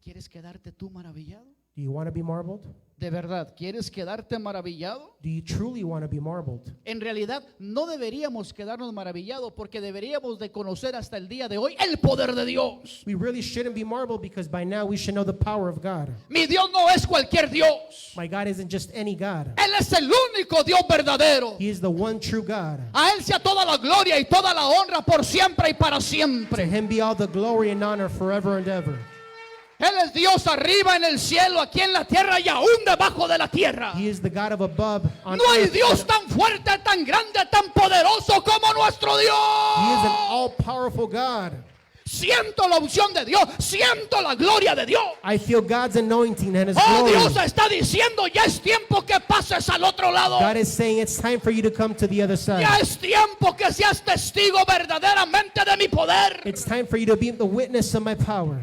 Speaker 1: ¿Quieres quedarte tú maravillado?
Speaker 2: Do you want to be marveled?
Speaker 1: ¿De verdad quieres quedarte maravillado?
Speaker 2: Do you truly want to be marveled?
Speaker 1: En realidad no deberíamos quedarnos maravillados porque deberíamos de conocer hasta el día de hoy el poder de Dios.
Speaker 2: We really shouldn't be marveled because by now we should know the power of God.
Speaker 1: Mi Dios no es cualquier Dios.
Speaker 2: My God isn't just any God.
Speaker 1: Él es el único Dios verdadero.
Speaker 2: He is the one true God.
Speaker 1: A Él sea toda la gloria y toda la honra por siempre y para
Speaker 2: To
Speaker 1: siempre.
Speaker 2: him be all the glory and honor forever and ever.
Speaker 1: Él es Dios arriba en el cielo, aquí en la tierra y aún debajo de la tierra.
Speaker 2: He is the God of above on
Speaker 1: No hay
Speaker 2: earth.
Speaker 1: Dios tan fuerte, tan grande, tan poderoso como nuestro
Speaker 2: He is an
Speaker 1: Dios.
Speaker 2: all-powerful God.
Speaker 1: Siento la unción de Dios, siento la gloria de Dios.
Speaker 2: I feel God's anointing and his
Speaker 1: Oh,
Speaker 2: glory.
Speaker 1: Dios está diciendo, ya es tiempo que pases al otro lado.
Speaker 2: God is saying it's time for you to come to the other side.
Speaker 1: Ya es tiempo que seas testigo verdaderamente de mi poder.
Speaker 2: It's time for you to be the witness of my power.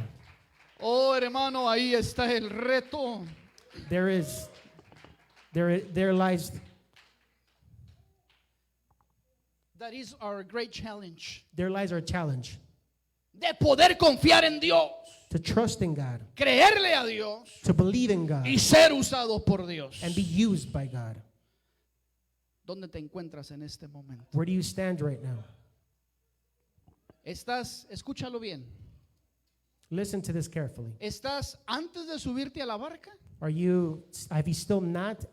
Speaker 1: Oh, hermano, ahí está el reto.
Speaker 2: There lies,
Speaker 1: That is our great challenge.
Speaker 2: there lies our challenge
Speaker 1: De poder confiar en Dios,
Speaker 2: to trust in God,
Speaker 1: creerle a Dios
Speaker 2: to believe in God,
Speaker 1: y ser usado por Dios.
Speaker 2: and be used by God.
Speaker 1: ¿Dónde te encuentras en este momento?
Speaker 2: Where do you stand right now?
Speaker 1: Escúchalo bien.
Speaker 2: Listen to this carefully.
Speaker 1: ¿Estás antes de subirte a la barca?
Speaker 2: Have you still not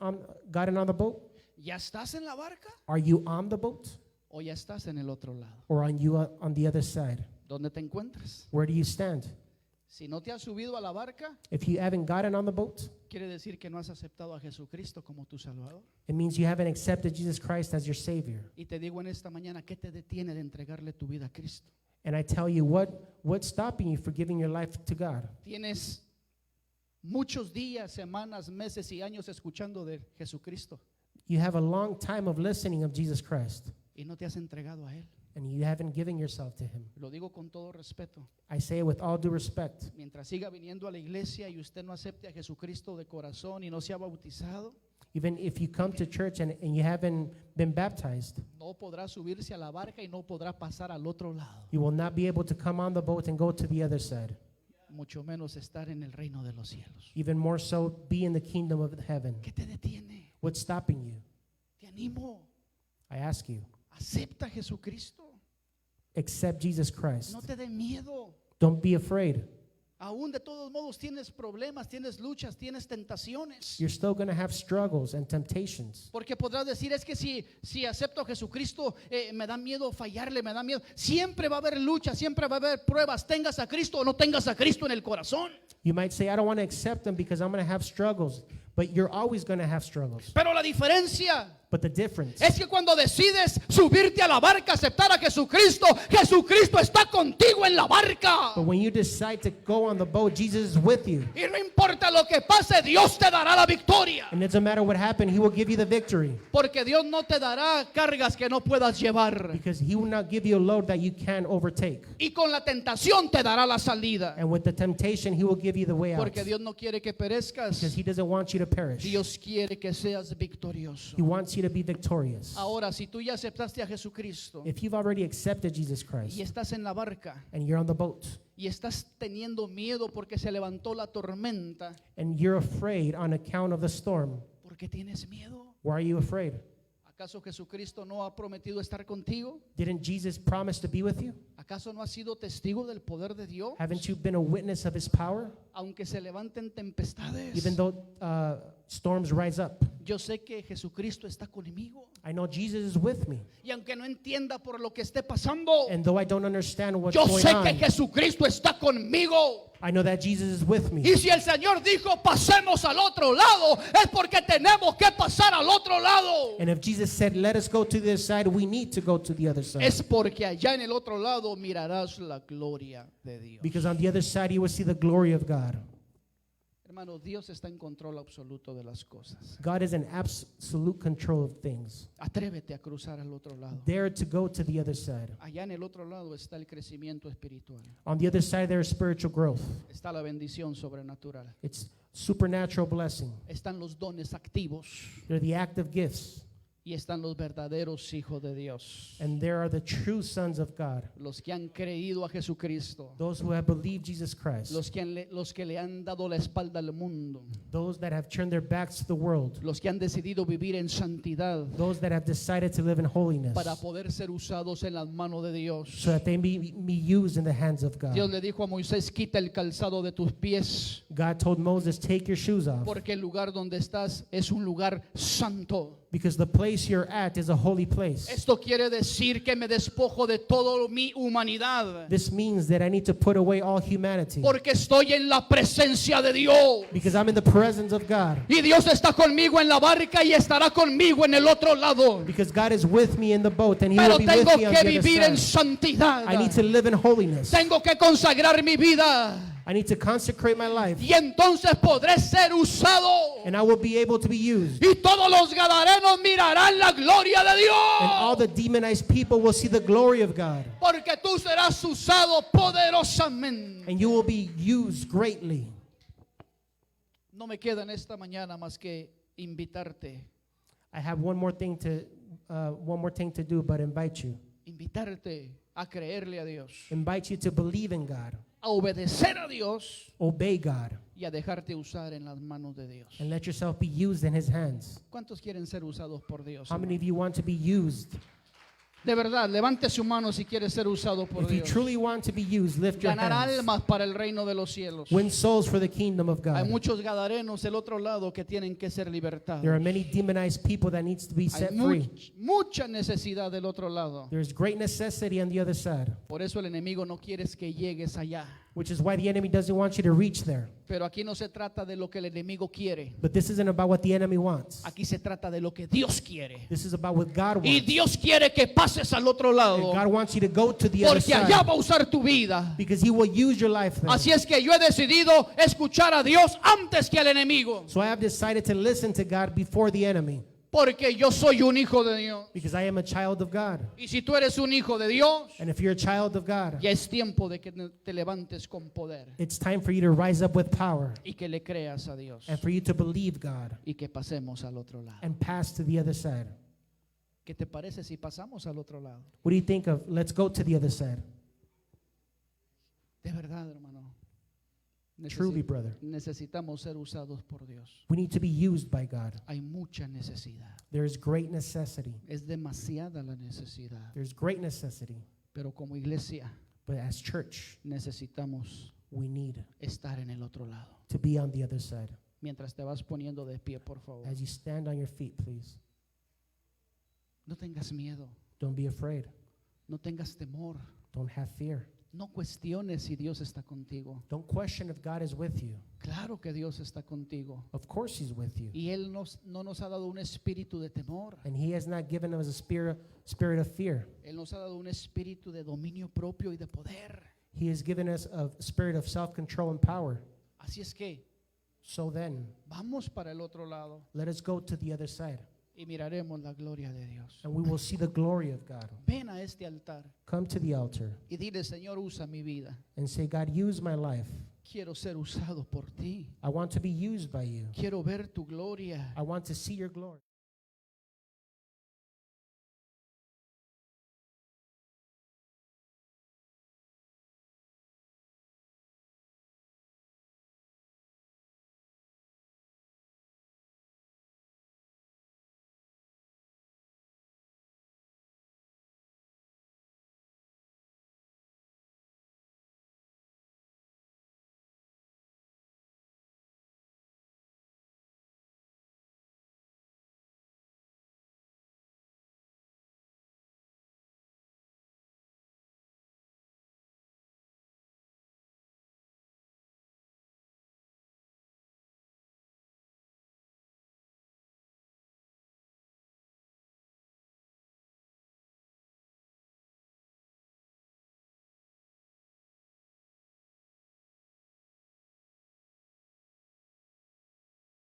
Speaker 2: gotten on the boat?
Speaker 1: ¿Ya estás en la barca?
Speaker 2: Are you on the boat?
Speaker 1: ¿O ya estás en el otro lado?
Speaker 2: Or on the other side?
Speaker 1: ¿Dónde te encuentras?
Speaker 2: Where do you stand?
Speaker 1: Si no te has subido a la barca,
Speaker 2: If you haven't gotten on the boat,
Speaker 1: quiere decir que no has aceptado a Jesucristo como tu Salvador.
Speaker 2: it means you haven't accepted Jesus Christ as your Savior.
Speaker 1: Y te digo en esta mañana, ¿qué te detiene de entregarle tu vida a Cristo?
Speaker 2: And I tell you, what's stopping you for giving your life to God?
Speaker 1: Tienes muchos días, semanas, meses y años escuchando de Jesucristo
Speaker 2: You have a long time of listening of Jesus Christ,
Speaker 1: y no te has entregado a Él.
Speaker 2: and you haven't given yourself to Him.
Speaker 1: Lo digo con todo respeto.
Speaker 2: I say it with all due respect.
Speaker 1: Mientras siga viniendo a la iglesia y usted no acepte a Jesucristo de corazón y no sea bautizado,
Speaker 2: Even if you come to church and you haven't been baptized,
Speaker 1: no podrá subirse a la barca y no podrá pasar al otro lado,
Speaker 2: you will not be able to come on the boat and go to the other side.
Speaker 1: mucho menos estar en el reino de los cielos.
Speaker 2: Even more so, be in the kingdom of heaven.
Speaker 1: ¿Qué te detiene?
Speaker 2: What's stopping you?
Speaker 1: Te animo,
Speaker 2: I ask you,
Speaker 1: acepta a Jesucristo.
Speaker 2: accept Jesus Christ.
Speaker 1: No te dé miedo.
Speaker 2: Don't be afraid.
Speaker 1: Aún de todos modos tienes problemas, tienes luchas, tienes tentaciones.
Speaker 2: You're still going to have struggles and temptations.
Speaker 1: Porque podrás decir, es que si acepto a Jesucristo, me da miedo fallarle, me da miedo. Siempre va a haber lucha, siempre va a haber pruebas, tengas a Cristo o no tengas a Cristo en el corazón.
Speaker 2: You might say, I don't want to accept Him because I'm going to have struggles. But you're always going to have struggles.
Speaker 1: Pero la diferencia
Speaker 2: But the difference
Speaker 1: es que cuando decides subirte a la barca, aceptar a Jesucristo, Jesucristo está contigo en la barca.
Speaker 2: But when you decide to go on the boat, Jesus is with you.
Speaker 1: Y no importa lo que pase, Dios te dará la victoria.
Speaker 2: And it doesn't matter what happened, He will give you the victory.
Speaker 1: Porque Dios no te dará cargas que no puedas llevar.
Speaker 2: Because He will not give you a load that you can't overtake.
Speaker 1: Y con la tentación te dará la salida.
Speaker 2: And with the temptation, He will give you the way out.
Speaker 1: Porque Dios no quiere que perezcas.
Speaker 2: Because He doesn't want you to perish.
Speaker 1: Dios quiere que seas victorioso.
Speaker 2: He wants you to be victorious.
Speaker 1: Ahora, si tú ya aceptaste a Jesucristo
Speaker 2: If you've already accepted Jesus
Speaker 1: y
Speaker 2: Christ
Speaker 1: estás en la barca
Speaker 2: and you're on the boat
Speaker 1: y estás teniendo miedo porque se levantó la tormenta,
Speaker 2: and you're afraid on account of the storm,
Speaker 1: ¿por qué tienes miedo?
Speaker 2: why are you afraid?
Speaker 1: ¿Acaso Jesucristo no ha prometido estar contigo?
Speaker 2: Didn't Jesus promise to be with you?
Speaker 1: ¿Acaso no has sido testigo del poder de Dios?
Speaker 2: Haven't you been a witness of his power?
Speaker 1: Aunque se levanten tempestades,
Speaker 2: Even though storms rise up,
Speaker 1: yo sé que Jesucristo está conmigo.
Speaker 2: I know Jesus is with me.
Speaker 1: Y aunque no entienda por lo que esté pasando,
Speaker 2: And though I don't understand what's
Speaker 1: yo
Speaker 2: going
Speaker 1: sé que
Speaker 2: on,
Speaker 1: Jesucristo está conmigo.
Speaker 2: I know that Jesus is with me.
Speaker 1: Y si el Señor dijo pasemos al otro lado, es porque tenemos que pasar al otro lado.
Speaker 2: And if Jesus said, let us go to the other side, we need to go to the other side.
Speaker 1: Es porque allá en el otro lado mirarás la gloria de Dios.
Speaker 2: Because on the other side, you will see the glory of God.
Speaker 1: Hermano, Dios está en control absoluto de las cosas.
Speaker 2: God is in absolute control of things.
Speaker 1: Atrévete a cruzar al otro lado.
Speaker 2: Dare to go to the other side.
Speaker 1: Allá en el otro lado está el crecimiento espiritual.
Speaker 2: On the other side, there is spiritual growth.
Speaker 1: Está la bendición sobrenatural.
Speaker 2: It's supernatural blessing.
Speaker 1: Están los dones activos
Speaker 2: They're the active gifts.
Speaker 1: y están los verdaderos hijos de Dios.
Speaker 2: And there are the true sons of God.
Speaker 1: Los que han creído a Jesucristo.
Speaker 2: Those who have believed Jesus Christ.
Speaker 1: Los que le han dado la espalda al mundo.
Speaker 2: Those that have turned their backs to the world.
Speaker 1: Los que han decidido vivir en santidad
Speaker 2: Those that have decided to live in holiness.
Speaker 1: para poder ser usados en las manos de Dios.
Speaker 2: So that they may be used in the hands of God.
Speaker 1: Dios le dijo a Moisés, quita el calzado de tus pies,
Speaker 2: God told Moses, take your shoes off.
Speaker 1: porque el lugar donde estás es un lugar santo.
Speaker 2: Because the place you're at is a holy place.
Speaker 1: Esto quiere decir que me despojo de toda mi humanidad,
Speaker 2: This means that I need to put away all humanity.
Speaker 1: porque estoy en la presencia de Dios.
Speaker 2: Because I'm in the presence of God.
Speaker 1: Y Dios está conmigo en la barca y estará conmigo en el otro lado.
Speaker 2: Because God is with me in the boat and He
Speaker 1: Pero
Speaker 2: will be
Speaker 1: tengo
Speaker 2: with me on
Speaker 1: que
Speaker 2: the other
Speaker 1: vivir en
Speaker 2: side.
Speaker 1: santidad.
Speaker 2: I need to live in holiness.
Speaker 1: Tengo que consagrar mi vida.
Speaker 2: I need to consecrate my life.
Speaker 1: Y entonces podré ser usado.
Speaker 2: And I will be able to be used.
Speaker 1: Y todos los gadarenos mirarán la gloria de
Speaker 2: And all
Speaker 1: Dios.
Speaker 2: the demonized people will see the glory of God.
Speaker 1: Porque tú serás usado poderosamente.
Speaker 2: And you will be used greatly.
Speaker 1: No me queda en esta mañana más que invitarte.
Speaker 2: I have one more thing to do, but invite you.
Speaker 1: Invitarte a creerle a Dios.
Speaker 2: Invite you to believe in God.
Speaker 1: A obedecer a Dios.
Speaker 2: Obey God.
Speaker 1: Y a dejarte usar en las manos de Dios.
Speaker 2: And let yourself be used in His hands.
Speaker 1: ¿Cuántos quieren ser usados por Dios?
Speaker 2: How many
Speaker 1: hermano?
Speaker 2: of you want to be used?
Speaker 1: De verdad, levante su mano si quiere ser usado por
Speaker 2: If you
Speaker 1: Dios.
Speaker 2: truly want to be used, lift your
Speaker 1: Ganar
Speaker 2: hands.
Speaker 1: almas para el reino de los cielos.
Speaker 2: Win souls for the kingdom of
Speaker 1: Hay
Speaker 2: God.
Speaker 1: muchos gadarenos del otro lado que tienen que ser libertados.
Speaker 2: There are many demonized people that needs to be
Speaker 1: Hay
Speaker 2: set free.
Speaker 1: mucha necesidad del otro lado.
Speaker 2: There's great necessity on the other side,
Speaker 1: Por eso el enemigo no quiere que llegues allá.
Speaker 2: which is why the enemy doesn't want you to reach there.
Speaker 1: Pero aquí no se trata de lo que el enemigo quiere.
Speaker 2: But this isn't about what the enemy wants.
Speaker 1: Aquí se trata de lo que Dios quiere.
Speaker 2: This is about what God
Speaker 1: Y
Speaker 2: wants.
Speaker 1: Dios quiere que pases al otro
Speaker 2: And
Speaker 1: lado.
Speaker 2: God wants you to go to the other
Speaker 1: Porque allá
Speaker 2: side
Speaker 1: va a usar tu vida.
Speaker 2: because He will use your life there.
Speaker 1: Así es que yo he decidido escuchar a Dios antes que al enemigo.
Speaker 2: So I have decided to listen to God before the enemy
Speaker 1: Porque yo soy un hijo de Dios.
Speaker 2: because I am a child of God.
Speaker 1: Y si tú eres un hijo de Dios,
Speaker 2: And if you're a child of God,
Speaker 1: ya es tiempo de que te levantes con poder
Speaker 2: it's time for you to rise up with power
Speaker 1: y que le creas a Dios
Speaker 2: and for you to believe God
Speaker 1: y que pasemos al otro lado.
Speaker 2: and pass to the other side.
Speaker 1: ¿Qué te parece si pasamos al otro lado?
Speaker 2: What do you think of let's go to the other side?
Speaker 1: De verdad, hermano.
Speaker 2: Truly, brother.
Speaker 1: Necesitamos ser usados por Dios.
Speaker 2: We need to be used by God.
Speaker 1: Hay mucha necesidad.
Speaker 2: There is great necessity.
Speaker 1: Es demasiada la necesidad.
Speaker 2: There's great necessity.
Speaker 1: Pero como iglesia
Speaker 2: But as church,
Speaker 1: necesitamos
Speaker 2: we need
Speaker 1: estar en el otro lado.
Speaker 2: to be on the other side.
Speaker 1: Mientras te vas poniendo de pie, por favor.
Speaker 2: As you stand on your feet, please,
Speaker 1: No tengas miedo.
Speaker 2: don't be afraid.
Speaker 1: No tengas temor.
Speaker 2: Don't have fear.
Speaker 1: No cuestiones si Dios está contigo.
Speaker 2: Don't question if God is with you.
Speaker 1: Claro que Dios está contigo.
Speaker 2: Of course He's with you.
Speaker 1: Y Él no nos ha dado un espíritu de temor.
Speaker 2: And He has not given us a spirit of fear.
Speaker 1: Él nos ha dado un espíritu de dominio propio y de poder.
Speaker 2: He has given us a spirit of self-control and power.
Speaker 1: Así es que
Speaker 2: So then,
Speaker 1: vamos para el otro lado
Speaker 2: let us go to the other side,
Speaker 1: y miraremos la gloria de Dios.
Speaker 2: and we will see the glory of God.
Speaker 1: Ven a este altar
Speaker 2: Come to the altar
Speaker 1: y dile, Señor, usa mi vida.
Speaker 2: and say, God, use my life.
Speaker 1: Quiero ser usado por ti.
Speaker 2: I want to be used by you.
Speaker 1: Quiero ver tu gloria.
Speaker 2: I want to see your glory.